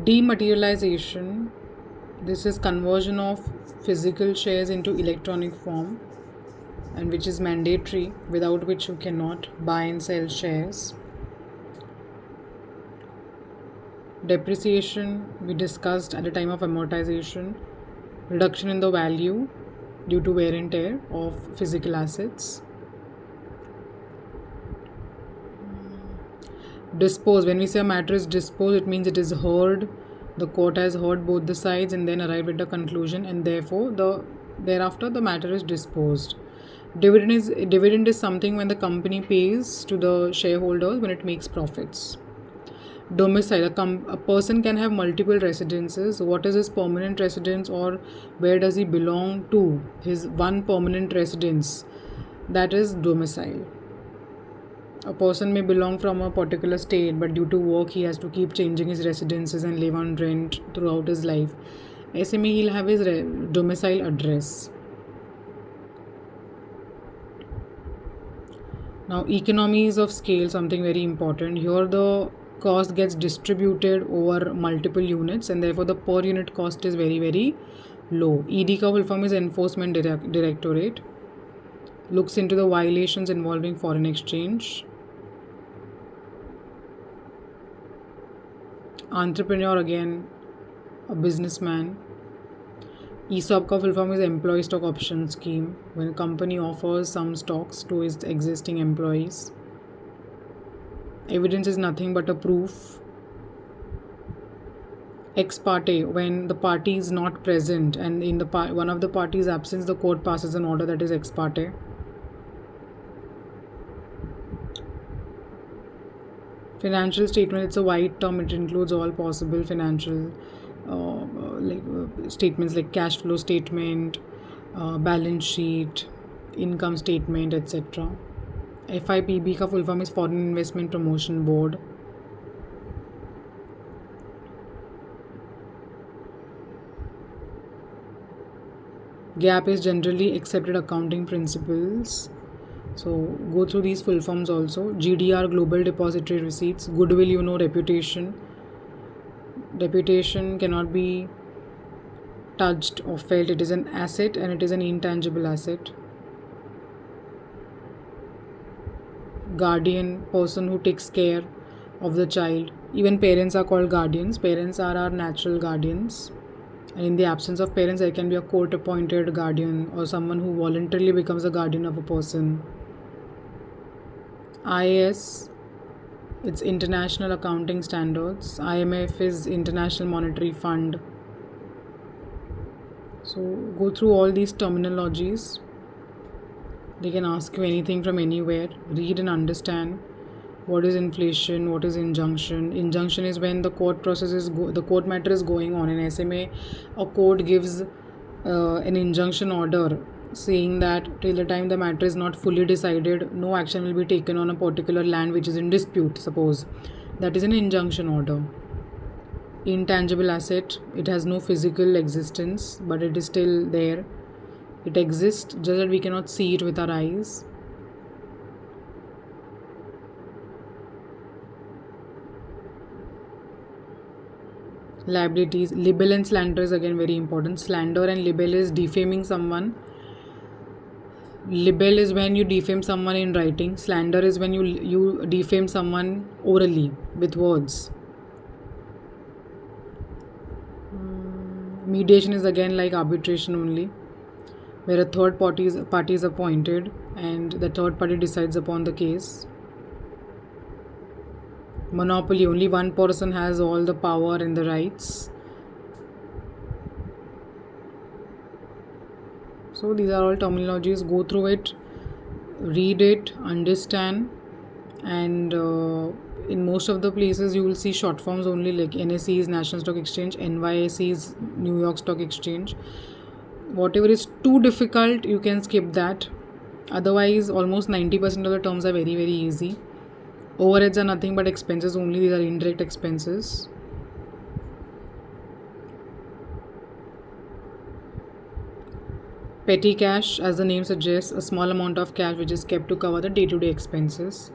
Dematerialization, this is conversion of physical shares into electronic form, and which is mandatory, without which you cannot buy and sell shares. Depreciation, we discussed at the time of amortization, reduction in the value due to wear and tear of physical assets. Dispose, when we say a matter is disposed, it means it is heard, the court has heard both the sides and then arrived at a conclusion, and therefore thereafter the matter is disposed. Dividend is something when the company pays to the shareholders when it makes profits. Domicile, a person can have multiple residences. What is his permanent residence, or where does he belong to? His one permanent residence, that is domicile. A person may belong from a particular state, but due to work he has to keep changing his residences and live on rent throughout his life. SME, he'll have his domicile address. Now, economies of scale, something very important. Here the cost gets distributed over multiple units, and therefore the per unit cost is very, very low. ED का full form is Enforcement Directorate. Looks into the violations involving foreign exchange. Entrepreneur, again a businessman. ESOP का full form is Employee Stock Option Scheme, when a company offers some stocks to its existing employees. Evidence is nothing but a proof. Ex parte, when the party is not present and in the one of the party's absence, the court passes an order, that is ex parte. Financial statement, it's a wide term, it includes all possible financial statements like cash flow statement, balance sheet, income statement, etc. FIPB का full form is Foreign Investment Promotion Board. GAAP is Generally Accepted Accounting Principles. So go through these full forms also. GDR, Global Depository Receipts. Goodwill, reputation. Reputation cannot be touched or felt. It is an asset and it is an intangible asset. Guardian, person who takes care of the child. Even parents are called guardians. Parents are our natural guardians. And in the absence of parents, there can be a court-appointed guardian or someone who voluntarily becomes a guardian of a person. IAS, it's International Accounting Standards. IMF is International Monetary Fund. So go through all these terminologies. They can ask you anything from anywhere. Read and understand. What is inflation? What is injunction? Injunction is when the court process is the court matter is going on. In SMA, a court gives an injunction order saying that till the time the matter is not fully decided, no action will be taken on a particular land which is in dispute. Suppose that is an injunction order. Intangible asset, it has no physical existence, but it is still there. It exists, just that we cannot see it with our eyes. Liabilities, libel and slander is again very important. Slander and libel is defaming someone. Libel is when you defame someone in writing. Slander is when you defame someone orally with words. Mediation is again like arbitration only, where a third party is appointed and the third party decides upon the case. Monopoly, only one person has all the power and the rights. So these are all terminologies. Go through it, read it, understand, and in most of the places you will see short forms only, like NSE is National Stock Exchange, NYSE is New York Stock Exchange. Whatever is too difficult, you can skip that. Otherwise, almost 90% of the terms are very, very easy. Overheads are nothing but expenses only. These are indirect expenses. Petty cash, as the name suggests, a small amount of cash which is kept to cover the day-to-day expenses.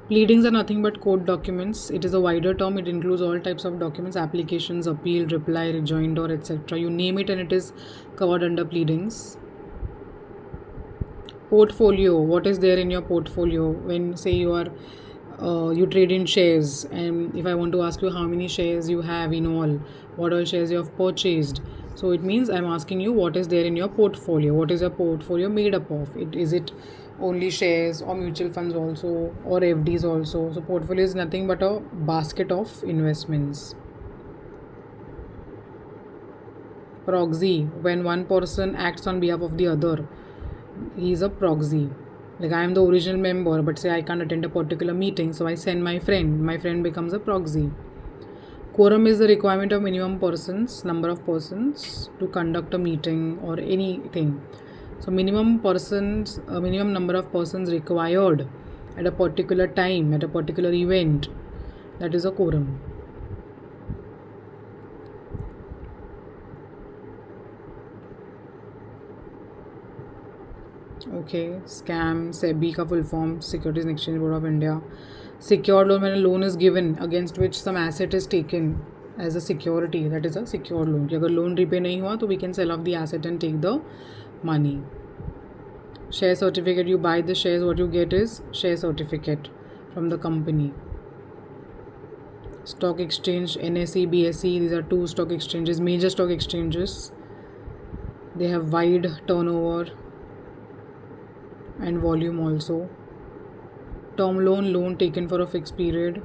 Pleadings are nothing but court documents. It is a wider term. It includes all types of documents, applications, appeal, reply, rejoinder, etc. You name it and it is covered under pleadings. Portfolio. What is there in your portfolio? When say you trade in shares, and if I want to ask you how many shares you have in all, what all shares you have purchased, so it means I'm asking you what is there in your portfolio. What is your portfolio made up of? Is it only shares or mutual funds also, or FDs also? So portfolio is nothing but a basket of investments. Proxy. When one person acts on behalf of the other, he is a proxy. Like I am the original member, but say I can't attend a particular meeting, so I send my friend becomes a proxy. Quorum is the requirement of minimum persons, number of persons to conduct a meeting or anything. So minimum number of persons required at a particular time, at a particular event, that is a quorum. Okay, scam, SEBI का full form, Securities and Exchange Board of India. Secured loan, when a loan is given against which some asset is taken as a security, that is a secured loan. कि अगर loan repay नहीं हुआ तो we can sell off the asset and take the money. Share certificate, you buy the shares, what you get is share certificate from the company. Stock exchange, NSE, BSE, these are two stock exchanges, major stock exchanges. They have wide turnover and volume also. Term loan taken for a fixed period.